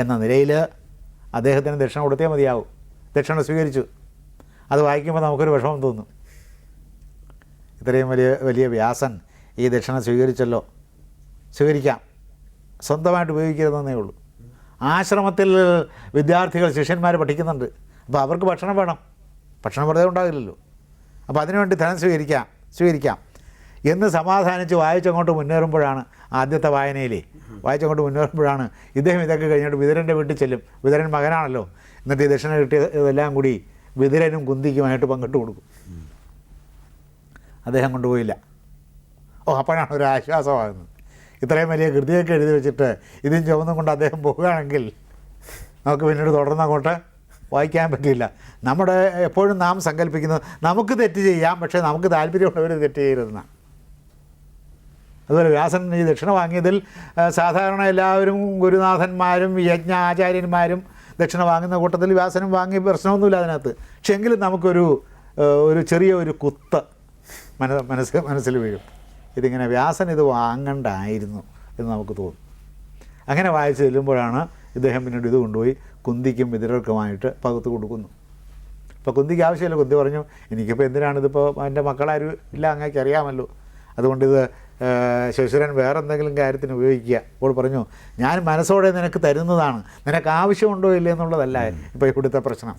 എന്ന നിലയിൽ അദ്ദേഹത്തിന് ദക്ഷിണ കൊടുത്തേ മതിയാവും. ദക്ഷിണ സ്വീകരിച്ചു. അത് വായിക്കുമ്പോൾ നമുക്കൊരു വിഷമം തോന്നും. ഇത്രയും വലിയ വ്യാസൻ ഈ ദക്ഷിണ സ്വീകരിച്ചല്ലോ. സ്വീകരിക്കാം, സ്വന്തമായിട്ട് ഉപയോഗിക്കരുതെന്നേ ഉള്ളൂ. ആശ്രമത്തിൽ വിദ്യാർത്ഥികൾ, ശിഷ്യന്മാർ പഠിക്കുന്നുണ്ട്. അപ്പോൾ അവർക്ക് ഭക്ഷണം വേണം, ഭക്ഷണം വെറുതെ ഉണ്ടാകില്ലല്ലോ. അപ്പോൾ അതിനുവേണ്ടി ധനം സ്വീകരിക്കാം എന്ന് സമാധാനിച്ച് വായിച്ചങ്ങോട്ട് മുന്നേറുമ്പോഴാണ്, ആദ്യത്തെ വായനയിലേ വായിച്ചങ്ങോട്ട് മുന്നേറുമ്പോഴാണ് ഇദ്ദേഹം ഇതൊക്കെ കഴിഞ്ഞിട്ട് വിതുരൻ്റെ വീട്ടിൽ ചെല്ലും. വിതുരൻ മകനാണല്ലോ. എന്നിട്ട് ഈ ദക്ഷിണ കിട്ടിയതെല്ലാം കൂടി വിതുരനും കുന്തിക്കുമായിട്ട് പങ്കിട്ട് കൊടുക്കും. അദ്ദേഹം കൊണ്ടുപോയില്ല. അപ്പോഴാണ് ഒരു ആശ്വാസമാകുന്നത്. ഇത്രയും വലിയ കൃതിയൊക്കെ എഴുതി വെച്ചിട്ട് ഇതും ചുമന്നും കൊണ്ട് അദ്ദേഹം പോവുകയാണെങ്കിൽ നമുക്ക് പിന്നീട് തുടർന്നങ്ങോട്ട് വായിക്കാൻ പറ്റില്ല. നമ്മുടെ എപ്പോഴും നാം സങ്കല്പിക്കുന്നത് നമുക്ക് തെറ്റ് ചെയ്യാം, പക്ഷേ നമുക്ക് താല്പര്യമുള്ളവർ തെറ്റ് ചെയ്യരുതെന്നാണ്. അതുപോലെ വ്യാസൻ ഈ ദക്ഷിണ വാങ്ങിയതിൽ സാധാരണ എല്ലാവരും ഗുരുനാഥന്മാരും യജ്ഞ ആചാര്യന്മാരും ദക്ഷിണ വാങ്ങുന്ന കൂട്ടത്തിൽ വ്യാസനും വാങ്ങി, പ്രശ്നമൊന്നുമില്ല അതിനകത്ത്. പക്ഷെ എങ്കിലും നമുക്കൊരു ചെറിയൊരു കുത്ത് മനസ്സിൽ വീഴും. ഇതിങ്ങനെ വ്യാസൻ ഇത് വാങ്ങണ്ടായിരുന്നു എന്ന് നമുക്ക് തോന്നും. അങ്ങനെ വായിച്ച് ചെല്ലുമ്പോഴാണ് ഇദ്ദേഹം പിന്നീട് ഇത് കൊണ്ടുപോയി കുന്തിക്കും വിതുരർക്കുമായിട്ട് പകുത്ത് കൊടുക്കുന്നു. ഇപ്പോൾ കുന്തിക്ക് ആവശ്യമില്ല. കുന്തി പറഞ്ഞു, എനിക്കിപ്പോൾ എന്തിനാണിതിപ്പോൾ, എൻ്റെ മക്കളാരും ഇല്ല, അങ്ങേക്ക് അറിയാമല്ലോ, അതുകൊണ്ടിത് ശശുരൻ വേറെ എന്തെങ്കിലും കാര്യത്തിന് ഉപയോഗിക്കുക. അപ്പോൾ പറഞ്ഞു, ഞാൻ മനസ്സോടെ നിനക്ക് തരുന്നതാണ്, നിനക്ക് ആവശ്യമുണ്ടോ ഇല്ലേ എന്നുള്ളതല്ല ഇപ്പോൾ ഇവിടുത്തെ പ്രശ്നം.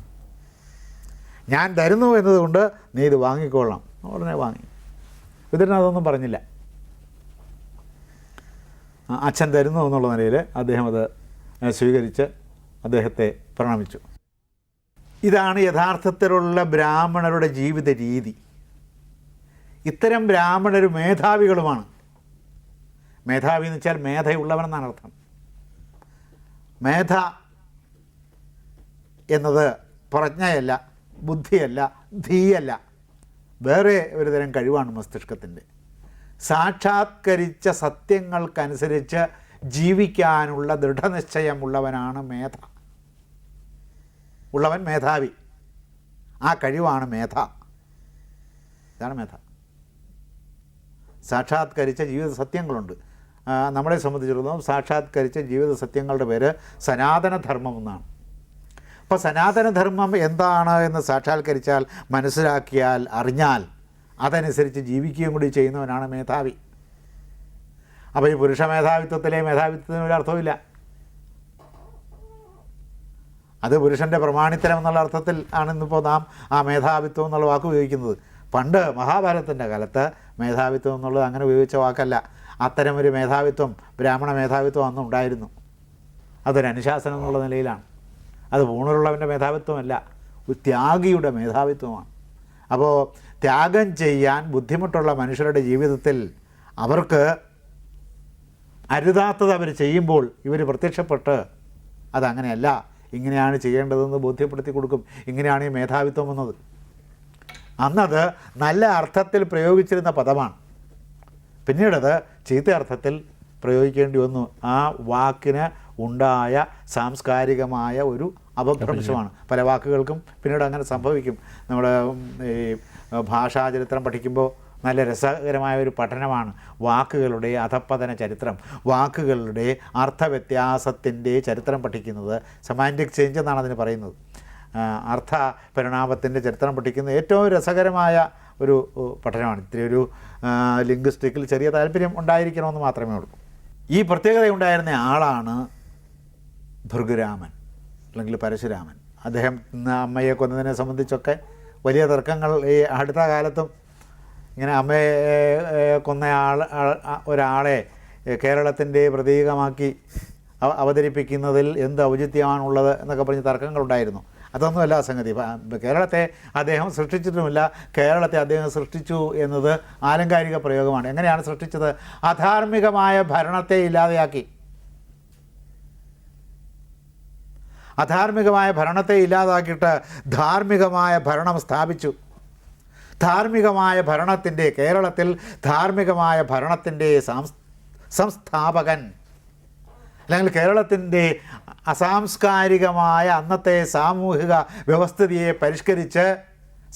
ഞാൻ തരുന്നു എന്നതുകൊണ്ട് നീ ഇത് വാങ്ങിക്കൊള്ളാം. ഉടനെ വാങ്ങി. വിതുരൻ അതൊന്നും പറഞ്ഞില്ല. അച്ഛൻ തരുന്നു എന്നുള്ള നിലയിൽ അദ്ദേഹം അത് സ്വീകരിച്ച് അദ്ദേഹത്തെ പ്രണമിച്ചു. ഇതാണ് യഥാർത്ഥത്തിലുള്ള ബ്രാഹ്മണരുടെ ജീവിത രീതി. ഇത്തരം ബ്രാഹ്മണർ മേധാവികളുമാണ്. മേധാവി എന്ന് വെച്ചാൽ മേധയുള്ളവനെന്നാണ് അർത്ഥം. മേധ എന്നത് പ്രജ്ഞയല്ല, ബുദ്ധിയല്ല, ധീയല്ല, വേറെ ഒരു തരം കഴിവാണ് മസ്തിഷ്കത്തിൻ്റെ. സാക്ഷാത്കരിച്ച സത്യങ്ങൾക്കനുസരിച്ച് ജീവിക്കാനുള്ള ദൃഢനിശ്ചയമുള്ളവനാണ് മേധ. ഉള്ളവൻ മേധാവി. ആ കഴിവാണ് മേധ. ഇതാണ് മേധ. സാക്ഷാത്കരിച്ച ജീവിത സത്യങ്ങളുണ്ട്. നമ്മളെ സംബന്ധിച്ചിടത്തോളം സാക്ഷാത്കരിച്ച ജീവിത സത്യങ്ങളുടെ പേര് സനാതനധർമ്മം എന്നാണ്. അപ്പോൾ സനാതനധർമ്മം എന്താണ് എന്ന് സാക്ഷാത്കരിച്ചാൽ, മനസ്സിലാക്കിയാൽ, അറിഞ്ഞാൽ അതനുസരിച്ച് ജീവിക്കുകയും കൂടി ചെയ്യുന്നവനാണ് മേധാവി. അപ്പോൾ ഈ പുരുഷ മേധാവിത്വത്തിലെ മേധാവിത്വത്തിന് ഒരു അർത്ഥമില്ല. അത് പുരുഷൻ്റെ പ്രമാണിത്തരം എന്നുള്ള അർത്ഥത്തിൽ ആണിന്നിപ്പോൾ നാം ആ മേധാവിത്വം എന്നുള്ള വാക്ക് ഉപയോഗിക്കുന്നത്. പണ്ട് മഹാഭാരതത്തിൻ്റെ കാലത്ത് മേധാവിത്വം എന്നുള്ളത് അങ്ങനെ ഉപയോഗിച്ച വാക്കല്ല. അത്തരമൊരു മേധാവിത്വം, ബ്രാഹ്മണ മേധാവിത്വം അന്നും ഉണ്ടായിരുന്നു. അതൊരു അനുശാസനം എന്നുള്ള നിലയിലാണ്. അത് പൂണുള്ളവൻ്റെ മേധാവിത്വമല്ല, ഒരു ത്യാഗിയുടെ മേധാവിത്വമാണ്. അപ്പോൾ ത്യാഗം ചെയ്യാൻ ബുദ്ധിമുട്ടുള്ള മനുഷ്യരുടെ ജീവിതത്തിൽ അവർക്ക് അരുതാത്തത് അവർ ചെയ്യുമ്പോൾ ഇവർ പ്രത്യക്ഷപ്പെട്ട് അതങ്ങനെയല്ല, ഇങ്ങനെയാണ് ചെയ്യേണ്ടതെന്ന് ബോധ്യപ്പെടുത്തി കൊടുക്കും. ഇങ്ങനെയാണ് ഈ മേധാവിത്വം വന്നത്. അന്നത് നല്ല അർത്ഥത്തിൽ പ്രയോഗിച്ചിരുന്ന പദമാണ്. പിന്നീടത് ചീത്ത അർത്ഥത്തിൽ പ്രയോഗിക്കേണ്ടി വന്നു. ആ വാക്കിന് ഉണ്ടായ സാംസ്കാരികമായ ഒരു അപഭ്രംശമാണ്. പല വാക്കുകൾക്കും പിന്നീട് അങ്ങനെ സംഭവിക്കും. നമ്മുടെ ഈ ഭാഷാചരിത്രം പഠിക്കുമ്പോൾ നല്ല രസകരമായ ഒരു പഠനമാണ് വാക്കുകളുടെ അധപ്പതന ചരിത്രം, വാക്കുകളുടെ അർത്ഥവ്യത്യാസത്തിൻ്റെ ചരിത്രം പഠിക്കുന്നത്. സെമാൻറ്റിക് ചേഞ്ച് എന്നാണ് അതിന് പറയുന്നത്. അർത്ഥ പരിണാമത്തിൻ്റെ ചരിത്രം പഠിക്കുന്ന ഏറ്റവും രസകരമായ ഒരു പഠനമാണ്. ഇത്തിരി ഒരു ലിംഗ്വിസ്റ്റിക്കിൽ ചെറിയ താല്പര്യം ഉണ്ടായിരിക്കണമെന്ന് മാത്രമേ ഉള്ളൂ. ഈ പ്രത്യേകതയുണ്ടായിരുന്ന ആളാണ് ഭൃഗുരാമൻ അല്ലെങ്കിൽ പരശുരാമൻ. അദ്ദേഹം അമ്മയെ കൊന്നതിനെ സംബന്ധിച്ചൊക്കെ വലിയ തർക്കങ്ങൾ ഈ അടുത്ത കാലത്തും ഇങ്ങനെ അമ്മയെ കൊന്ന ഒരാളെ കേരളത്തിൻ്റെ പ്രതീകമാക്കി അവതരിപ്പിക്കുന്നതിൽ എന്ത് ഔചിത്യമാണുള്ളത് എന്നൊക്കെ പറഞ്ഞ് തർക്കങ്ങളുണ്ടായിരുന്നു. അതൊന്നുമല്ല സംഗതി. കേരളത്തെ അദ്ദേഹം സൃഷ്ടിച്ചിട്ടുമില്ല, കേരളത്തെ അദ്ദേഹം സൃഷ്ടിച്ചു എന്നത് ആലങ്കാരിക പ്രയോഗമാണ്. എങ്ങനെയാണ് സൃഷ്ടിച്ചത്? അധാർമികമായ ഭരണത്തെ ഇല്ലാതെയാക്കി. അധാർമികമായ ഭരണത്തെ ഇല്ലാതാക്കിയിട്ട് ധാർമ്മികമായ ഭരണം സ്ഥാപിച്ചു. ധാർമ്മികമായ ഭരണത്തിൻ്റെ, കേരളത്തിൽ ധാർമ്മികമായ ഭരണത്തിൻ്റെ സംസ്ഥാപകൻ, അല്ലെങ്കിൽ കേരളത്തിൻ്റെ അസാംസ്കാരികമായ അന്നത്തെ സാമൂഹിക വ്യവസ്ഥിതിയെ പരിഷ്കരിച്ച്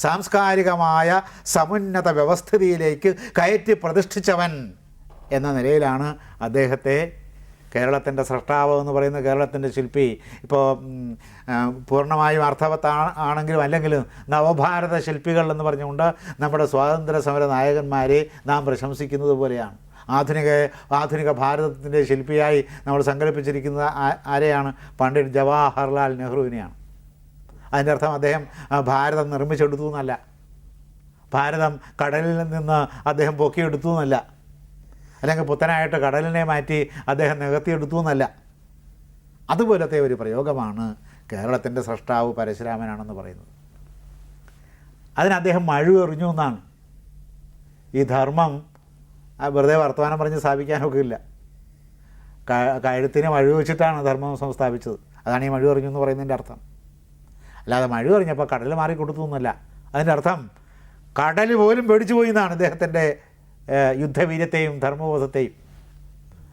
സാംസ്കാരികമായ സമുന്നത വ്യവസ്ഥിതിയിലേക്ക് കയറ്റി പ്രതിഷ്ഠിച്ചവൻ എന്ന നിലയിലാണ് അദ്ദേഹത്തെ കേരളത്തിൻ്റെ സ്രഷ്ടാവ് എന്ന് പറയുന്ന കേരളത്തിൻ്റെ ശില്പി. ഇപ്പോൾ പൂർണ്ണമായും അർത്ഥവത്താണെങ്കിലും അല്ലെങ്കിലും നവഭാരത ശില്പികൾ എന്ന് പറഞ്ഞുകൊണ്ട് നമ്മുടെ സ്വാതന്ത്ര്യ സമര നായകന്മാരെ നാം പ്രശംസിക്കുന്നത് പോലെയാണ്. ആധുനിക ഭാരതത്തിൻ്റെ ശില്പിയായി നമ്മൾ സങ്കല്പിച്ചിരിക്കുന്നത് ആരെയാണ്? പണ്ഡിറ്റ് ജവഹർലാൽ നെഹ്റുവിനെയാണ്. അതിൻ്റെ അർത്ഥം അദ്ദേഹം ഭാരതം നിർമ്മിച്ചെടുത്തു എന്നല്ല, ഭാരതം കടലിൽ നിന്ന് അദ്ദേഹം പൊക്കിയെടുത്തു എന്നല്ല, അല്ലെങ്കിൽ പുത്തനായിട്ട് കടലിനെ മാറ്റി അദ്ദേഹം നികത്തിയെടുത്തു എന്നല്ല. അതുപോലത്തെ ഒരു പ്രയോഗമാണ് കേരളത്തിൻ്റെ സ്രഷ്ടാവ് പരശുരാമനാണെന്ന് പറയുന്നത്. അതിന് അദ്ദേഹം മഴുവെറിഞ്ഞു എന്നാണ്. ഈ ധർമ്മം വെറുതെ വർത്തമാനം പറഞ്ഞ് സ്ഥാപിക്കാനൊക്കെ ഇല്ല. കഴുത്തിന് മഴു വെച്ചിട്ടാണ് ധർമ്മം സംസ്ഥാപിച്ചത്. അതാണ് ഈ മഴുവെറിഞ്ഞു എന്ന് പറയുന്നതിൻ്റെ അർത്ഥം. അല്ലാതെ മഴുവെറിഞ്ഞപ്പോൾ കടൽ മാറിക്കൊടുത്തു എന്നല്ല. അതിൻ്റെ അർത്ഥം കടൽ പോലും പേടിച്ചു പോയി എന്നാണ് ഇദ്ദേഹത്തിൻ്റെ യുദ്ധവീര്യത്തെയും ധർമ്മബോധത്തെയും.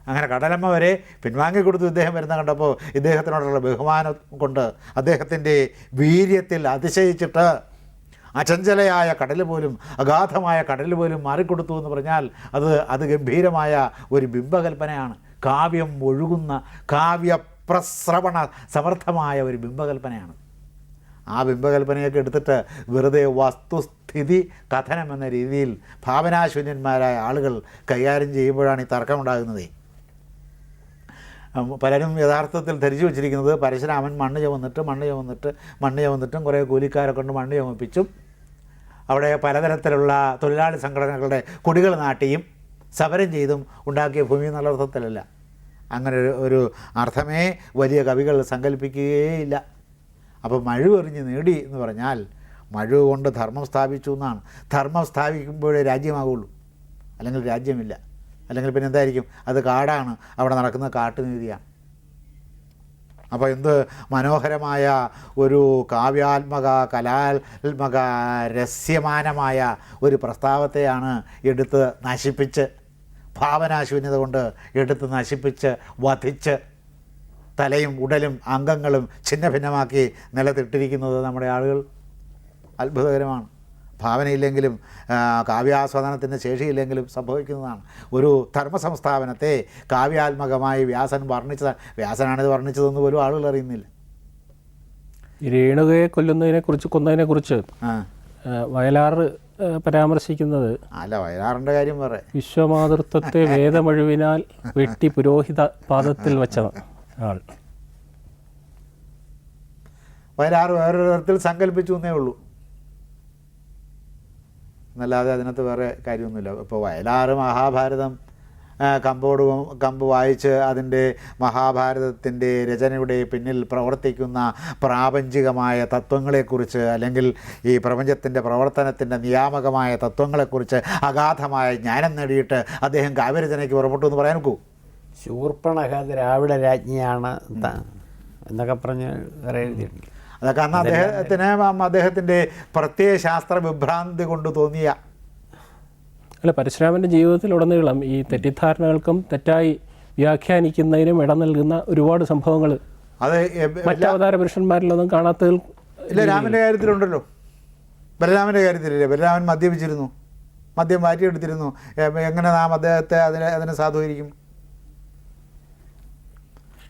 അങ്ങനെ കടലമ്മ വരെ പിൻവാങ്ങിക്കൊടുത്തു ഇദ്ദേഹം വരുന്ന കണ്ടപ്പോൾ ഇദ്ദേഹത്തിനോടുള്ള ബഹുമാനം കൊണ്ട് അദ്ദേഹത്തിൻ്റെ വീര്യത്തിൽ അതിശയിച്ചിട്ട് അചഞ്ചലയായ കടൽ പോലും, അഗാധമായ കടൽ പോലും മാറിക്കൊടുത്തു എന്ന് പറഞ്ഞാൽ അത് ഗംഭീരമായ ഒരു ബിംബകൽപ്പനയാണ്. കാവ്യം ഒഴുകുന്ന കാവ്യപ്രസ്രവണ സമർത്ഥമായ ഒരു ബിംബകൽപ്പനയാണ്. ആ ബിംബകൽപ്പനയൊക്കെ എടുത്തിട്ട് വെറുതെ വസ്തുസ്ഥിതി കഥനം എന്ന രീതിയിൽ ഭാവനാശൂന്യന്മാരായ ആളുകൾ കൈകാര്യം ചെയ്യുമ്പോഴാണ് ഈ തർക്കമുണ്ടാകുന്നത്. പലരും യഥാർത്ഥത്തിൽ ധരിച്ചു വച്ചിരിക്കുന്നത് പരശുരാമൻ മണ്ണ് ചുമന്നിട്ടും കുറേ കൂലിക്കാരെ കൊണ്ട് മണ്ണ് ചുമപ്പിച്ചും അവിടെ പലതരത്തിലുള്ള തൊഴിലാളി സംഘടനകളുടെ കൊടികൾ നാട്ടിയും സമരം ചെയ്തും ഉണ്ടാക്കിയ ഭൂമി എന്നുള്ള അർത്ഥത്തിലല്ല. അങ്ങനെ ഒരു അർത്ഥമേ വലിയ കവികൾ സങ്കല്പിക്കുകയില്ല. അപ്പോൾ മഴുവെറിഞ്ഞ് നേടി എന്ന് പറഞ്ഞാൽ മഴു കൊണ്ട് ധർമ്മം സ്ഥാപിച്ചു എന്നാണ്. ധർമ്മം സ്ഥാപിക്കുമ്പോഴേ രാജ്യമാകുള്ളൂ, അല്ലെങ്കിൽ രാജ്യമില്ല. അല്ലെങ്കിൽ പിന്നെ എന്തായിരിക്കും? അത് കാടാണ്, അവിടെ നടക്കുന്ന കാട്ടുനീതിയാണ്. അപ്പോൾ എന്ത് മനോഹരമായ ഒരു കാവ്യാത്മക കലാത്മക രസ്യമാനമായ ഒരു പ്രസ്താവത്തെയാണ് എടുത്ത് നശിപ്പിച്ച്, ഭാവനാശൂന്യത കൊണ്ട് എടുത്ത് നശിപ്പിച്ച് വധിച്ച് തലയും ഉടലും അംഗങ്ങളും ഛിന്ന ഭിന്നമാക്കി നിലത്തിട്ടിരിക്കുന്നത് നമ്മുടെ ആളുകൾ. അത്ഭുതകരമാണ്. ഭാവനയില്ലെങ്കിലും കാവ്യാസ്വാദനത്തിൻ്റെ ശേഷിയില്ലെങ്കിലും സംഭവിക്കുന്നതാണ്. ഒരു ധർമ്മ സംസ്ഥാപനത്തെ കാവ്യാത്മകമായി വ്യാസൻ വ്യാസനാണിത് വർണ്ണിച്ചതെന്ന് പോലും ആളുകൾ അറിയുന്നില്ല. രേണുകയെ കൊന്നതിനെക്കുറിച്ച് വയലാർ പരാമർശിക്കുന്നത്, അല്ല, വയലാറിൻ്റെ കാര്യം പറ, വിശ്വമാതൃത്വത്തെ വേദമഴുവിനാൽ വെട്ടി പുരോഹിത പാദത്തിൽ വെച്ച ആൾ. വയലാർ വേറൊരു തരത്തിൽ സങ്കല്പിച്ചു എന്നേ ഉള്ളൂ, എന്നല്ലാതെ അതിനകത്ത് വേറെ കാര്യമൊന്നുമില്ല. ഇപ്പോൾ വയലാർ മഹാഭാരതം കമ്പ് വായിച്ച് അതിൻ്റെ മഹാഭാരതത്തിൻ്റെ രചനയുടെ പിന്നിൽ പ്രവർത്തിക്കുന്ന പ്രാപഞ്ചികമായ തത്വങ്ങളെക്കുറിച്ച്, അല്ലെങ്കിൽ ഈ പ്രപഞ്ചത്തിൻ്റെ പ്രവർത്തനത്തിൻ്റെ നിയാമകമായ തത്വങ്ങളെക്കുറിച്ച് അഗാധമായ ജ്ഞാനം നേടിയിട്ട് അദ്ദേഹം കാവ്യരചനയ്ക്ക് പുറപ്പെട്ടു എന്ന് പറയാൻ നോക്കൂ. ശൂർപ്പണഖ ദ്രാവിഡ രാജ്ഞിയാണ് എന്നൊക്കെ പറഞ്ഞ് വേറെ എഴുതിയിട്ടുണ്ട്. അതൊക്കെ അന്ന് അദ്ദേഹത്തിൻ്റെ പ്രത്യയശാസ്ത്ര വിഭ്രാന്തി കൊണ്ട് തോന്നിയ. അല്ല, പരശുരാമൻ്റെ ജീവിതത്തിലുടനീളം ഈ തെറ്റിദ്ധാരണകൾക്കും തെറ്റായി വ്യാഖ്യാനിക്കുന്നതിനും ഇടം നൽകുന്ന ഒരുപാട് സംഭവങ്ങൾ അത് മറ്റവതാര പുരുഷന്മാരിലൊന്നും കാണാത്തതിൽ ഇല്ല. രാമൻ്റെ കാര്യത്തിലുണ്ടല്ലോ, ബലരാമൻ്റെ കാര്യത്തിലില്ലേ, ബലരാമൻ മദ്യപിച്ചിരുന്നു, മദ്യം മാറ്റിയെടുത്തിരുന്നു. എങ്ങനെ നാം അദ്ദേഹത്തെ അതിനെ സാധൂകരിക്കും?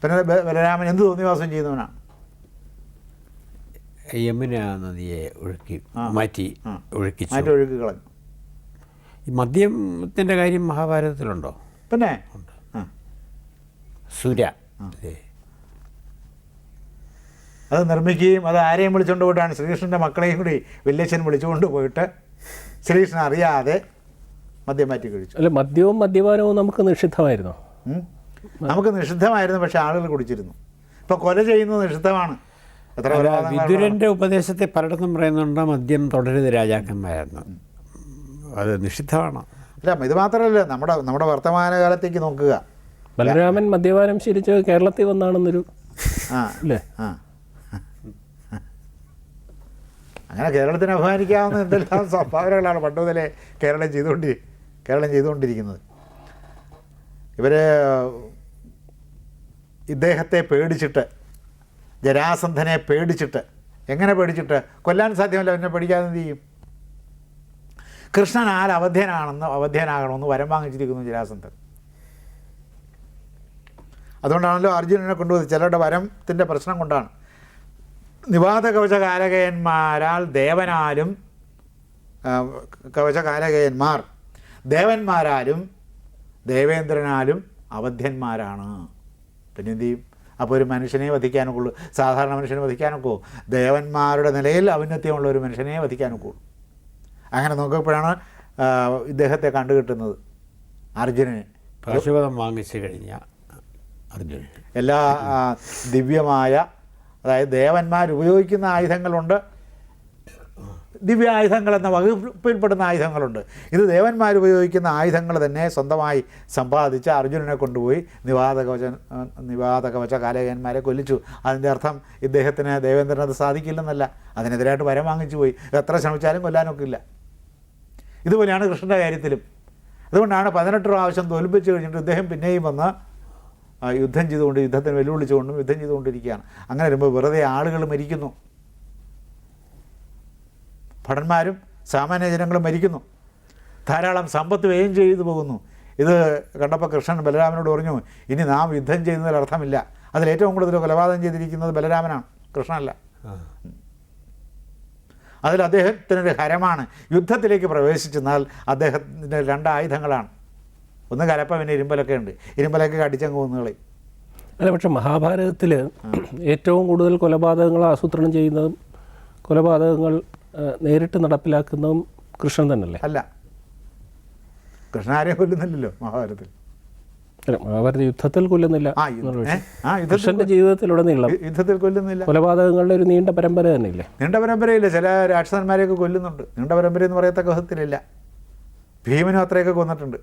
പിന്നെ ബലരാമൻ എന്ത് തോന്നിവാസം ചെയ്യുന്നവനാണ്? യമുന നദിയെ മാറ്റി ഒഴുക്കി കളഞ്ഞു. ഈ മദ്യത്തിൻ്റെ കാര്യം മഹാഭാരതത്തിലുണ്ടോ? പിന്നെ സുര അത് നിർമ്മിക്കുകയും അത് ആരെയും വിളിച്ചുകൊണ്ട് പോയിട്ടാണ് ശ്രീകൃഷ്ണൻ്റെ മക്കളെയും കൂടി വല്യച്ഛൻ വിളിച്ചുകൊണ്ട് പോയിട്ട് ശ്രീകൃഷ്ണൻ അറിയാതെ മദ്യം മാറ്റി കഴിച്ചു. അല്ല, മദ്യവും മദ്യപാനവും നമുക്ക് നിഷിദ്ധമായിരുന്നു. നമുക്ക് നിഷിദ്ധമായിരുന്നു, പക്ഷെ ആളുകൾ കുടിച്ചിരുന്നു. ഇപ്പോൾ കൊല ചെയ്യുന്നത് നിഷിദ്ധമാണ്. എത്ര വിദുരൻ്റെ ഉപദേശത്തെ പലയിടത്തും പറയുന്നുണ്ട് മദ്യം തുടരുത് രാജാക്കന്മാരെന്ന്. അത് നിഷിദ്ധമാണ്. അല്ല, ഇത് മാത്രമല്ല, നമ്മുടെ വർത്തമാനകാലത്തേക്ക് നോക്കുക. ബലരാമൻ മദ്യപാനം ശീലിച്ച് കേരളത്തിൽ വന്നാണെന്നൊരു അല്ലേ? അങ്ങനെ കേരളത്തിന് അഭിമാനിക്കാവുന്ന എന്തെല്ലാം സംഭാവനകളാണ് പണ്ട് മുതലേ കേരളം ചെയ്തുകൊണ്ടിരിക്കുന്നത്. ഇവർ ഇദ്ദേഹത്തെ പേടിച്ചിട്ട്, ജരാസന്ധനെ പേടിച്ചിട്ട്, എങ്ങനെ പേടിച്ചിട്ട്? കൊല്ലാൻ സാധ്യമല്ല, എന്നെ പേടിക്കാതെ എന്ത് ചെയ്യും? കൃഷ്ണൻ അവധ്യനാകണമെന്ന് വരം വാങ്ങിച്ചിരിക്കുന്നു ജരാസന്ധൻ. അതുകൊണ്ടാണല്ലോ അർജുനനെ കൊണ്ടുപോയി. ചിലരുടെ വരത്തിൻ്റെ പ്രശ്നം കൊണ്ടാണ്. നിവാത കവചകാലകയന്മാരാൽ ദേവനാലും കവചകാലകയന്മാർ ദേവന്മാരാലും ദേവേന്ദ്രനാലും അവധ്യന്മാരാണ്. പിന്നെ എന്ത് ചെയ്യും? അപ്പോൾ ഒരു മനുഷ്യനെ വധിക്കാനൊക്കുള്ളൂ. സാധാരണ മനുഷ്യനെ വധിക്കാനൊക്കെ ദേവന്മാരുടെ നിലയിൽ ഔന്നത്യമുള്ള ഒരു മനുഷ്യനെ വധിക്കാനൊക്കുള്ളൂ. അങ്ങനെ നോക്കിയപ്പോഴാണ് ഇദ്ദേഹത്തെ കണ്ടുകിട്ടുന്നത് അർജുനനെ. പാശുപതം വാങ്ങിച്ചു കഴിഞ്ഞ അർജുനൻ എല്ലാ ദിവ്യമായ, അതായത് ദേവന്മാർ ഉപയോഗിക്കുന്ന ആയുധങ്ങളുണ്ട്, ദിവ്യ ആയുധങ്ങൾ എന്ന വകുപ്പിൽപ്പെടുന്ന ആയുധങ്ങളുണ്ട്. ഇത് ദേവന്മാർ ഉപയോഗിക്കുന്ന ആയുധങ്ങൾ തന്നെ സ്വന്തമായി സമ്പാദിച്ച് അർജുനനെ കൊണ്ടുപോയി നിവാത കവച കാലകന്മാരെ കൊല്ലിച്ചു. അതിൻ്റെ അർത്ഥം ഇദ്ദേഹത്തിന് ദേവേന്ദ്രനത് സാധിക്കില്ലെന്നല്ല, അതിനെതിരായിട്ട് വരം വാങ്ങിച്ചു പോയി. എത്ര ശ്രമിച്ചാലും കൊല്ലാനൊക്കില്ല. ഇതുപോലെയാണ് കൃഷ്ണൻ്റെ കാര്യത്തിലും. അതുകൊണ്ടാണ് 18 പ്രാവശ്യം തോൽപ്പിച്ച് കഴിഞ്ഞിട്ട് ഇദ്ദേഹം പിന്നെയും വന്ന് യുദ്ധത്തിന് വെല്ലുവിളിച്ചുകൊണ്ടും യുദ്ധം ചെയ്തുകൊണ്ടിരിക്കുകയാണ്. അങ്ങനെ വരുമ്പോൾ വെറുതെ ആളുകൾ മരിക്കുന്നു, ഭടന്മാരും സാമാന്യ ജനങ്ങളും മരിക്കുന്നു, ധാരാളം സമ്പത്ത് വ്യയം ചെയ്തു പോകുന്നു. ഇത് കണ്ടപ്പോൾ കൃഷ്ണൻ ബലരാമനോട് പറഞ്ഞു, ഇനി നാം യുദ്ധം ചെയ്യുന്നതിൽ അർത്ഥമില്ല. അതിലേറ്റവും കൂടുതൽ കൊലപാതകം ചെയ്തിരിക്കുന്നത് ബലരാമനാണ്, കൃഷ്ണനല്ല. അതിൽ അദ്ദേഹത്തിനൊരു ഹരമാണ്. യുദ്ധത്തിലേക്ക് പ്രവേശിച്ചെന്നാൽ അദ്ദേഹത്തിൻ്റെ 2 ആയുധങ്ങളാണ്. ഒന്ന് കലപ്പ, പിന്നെ ഇരുമ്പലൊക്കെ ഉണ്ട്. ഇരുമ്പലൊക്കെ കടിച്ചങ്ങ് കൊന്നുകളയും. അല്ല, പക്ഷെ മഹാഭാരതത്തിൽ ഏറ്റവും കൂടുതൽ കൊലപാതകങ്ങൾ ആസൂത്രണം ചെയ്യുന്നതും കൊലപാതകങ്ങൾ നേരിട്ട് നടപ്പിലാക്കുന്നതും കൃഷ്ണൻ തന്നെയല്ലേ? അല്ല, കൃഷ്ണൻ ആരെയും കൊല്ലുന്നില്ലല്ലോ മഹാഭാരതത്തിൽ. അല്ല, മഹാഭാരത യുദ്ധത്തിൽ കൊല്ലുന്നില്ല. കൃഷ്ണന്റെ ജീവിതത്തിലുടനീളം യുദ്ധത്തിൽ കൊല്ലുന്നില്ല. കൊലപാതകങ്ങളുടെ ഒരു നീണ്ട പരമ്പര തന്നെയില്ലേ? നീണ്ട പരമ്പരയില്ല. ചില രാക്ഷസന്മാരെയൊക്കെ കൊല്ലുന്നുണ്ട്. നീണ്ട പരമ്പര എന്ന് പറയത്തക്ക വിധത്തിലില്ല. ഭീമനും അത്രയൊക്കെ കൊന്നിട്ടുണ്ട്.